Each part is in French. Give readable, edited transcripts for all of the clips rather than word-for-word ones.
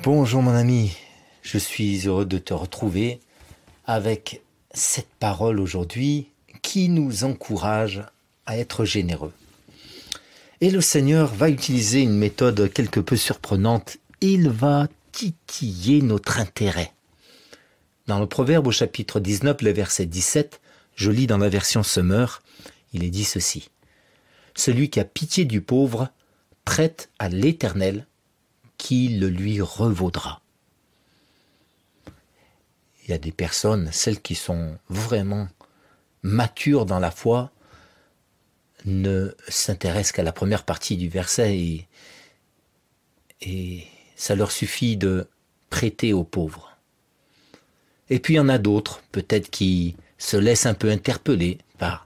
Bonjour mon ami, je suis heureux de te retrouver avec cette parole aujourd'hui qui nous encourage à être généreux. Et le Seigneur va utiliser une méthode quelque peu surprenante. Il va titiller notre intérêt. Dans le Proverbe au chapitre 19, le verset 17, je lis dans la version Semeur, il est dit ceci. « Celui qui a pitié du pauvre prête à l'Éternel qui le lui revaudra. » Il y a des personnes, celles qui sont vraiment matures dans la foi, ne s'intéressent qu'à la première partie du verset et ça leur suffit de prêter aux pauvres. Et puis il y en a d'autres, peut-être qui se laissent un peu interpeller par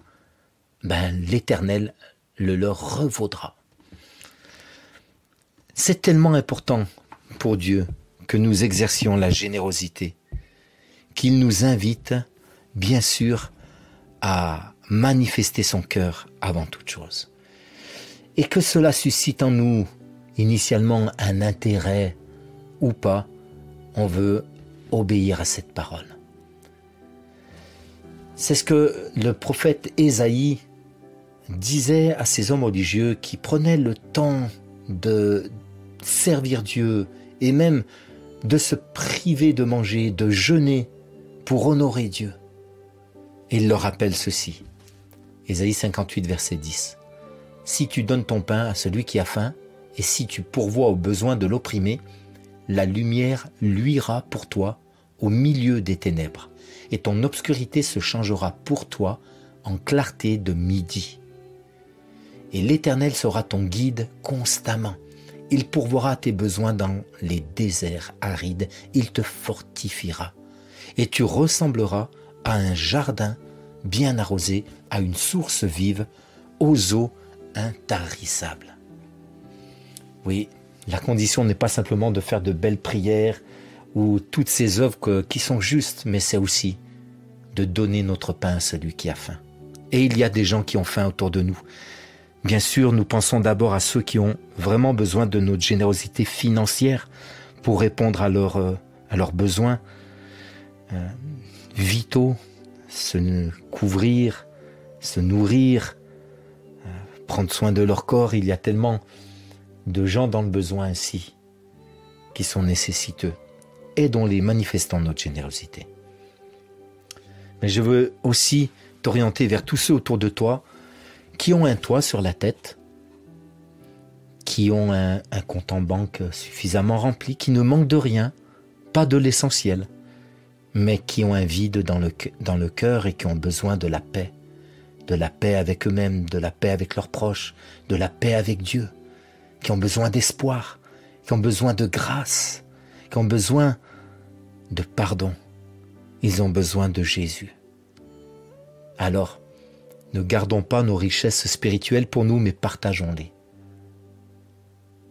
l'Éternel le leur revaudra. C'est tellement important pour Dieu que nous exercions la générosité, qu'il nous invite, bien sûr, à manifester son cœur avant toute chose. Et que cela suscite en nous, initialement, un intérêt ou pas, on veut obéir à cette parole. C'est ce que le prophète Ésaïe disait à ces hommes religieux qui prenaient le temps de servir Dieu et même de se priver de manger, de jeûner pour honorer Dieu. Et il leur rappelle ceci. Ésaïe 58, verset 10. « Si tu donnes ton pain à celui qui a faim, et si tu pourvois aux besoins de l'opprimé, la lumière luira pour toi au milieu des ténèbres, et ton obscurité se changera pour toi en clarté de midi. Et l'Éternel sera ton guide constamment. Il pourvoira tes besoins dans les déserts arides, il te fortifiera, et tu ressembleras à un jardin bien arrosé, à une source vive, aux eaux intarissables. » Oui, la condition n'est pas simplement de faire de belles prières ou toutes ces œuvres qui sont justes, mais c'est aussi de donner notre pain à celui qui a faim. Et il y a des gens qui ont faim autour de nous. Bien sûr, nous pensons d'abord à ceux qui ont vraiment besoin de notre générosité financière pour répondre à leurs besoins vitaux, se couvrir, se nourrir, prendre soin de leur corps. Il y a tellement de gens dans le besoin ainsi qui sont nécessiteux. Aidons-les, manifestons notre générosité. Mais je veux aussi t'orienter vers tous ceux autour de toi qui ont un toit sur la tête, qui ont un compte en banque suffisamment rempli, qui ne manquent de rien, pas de l'essentiel, mais qui ont un vide dans le cœur et qui ont besoin de la paix avec eux-mêmes, de la paix avec leurs proches, de la paix avec Dieu, qui ont besoin d'espoir, qui ont besoin de grâce, qui ont besoin de pardon. Ils ont besoin de Jésus. Alors, ne gardons pas nos richesses spirituelles pour nous, mais partageons-les.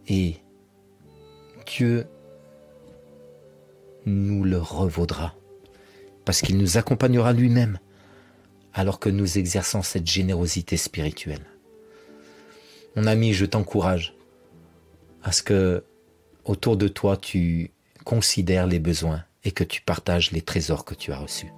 Et Dieu nous le revaudra, parce qu'il nous accompagnera lui-même, alors que nous exerçons cette générosité spirituelle. Mon ami, je t'encourage à ce que, autour de toi, tu considères les besoins et que tu partages les trésors que tu as reçus.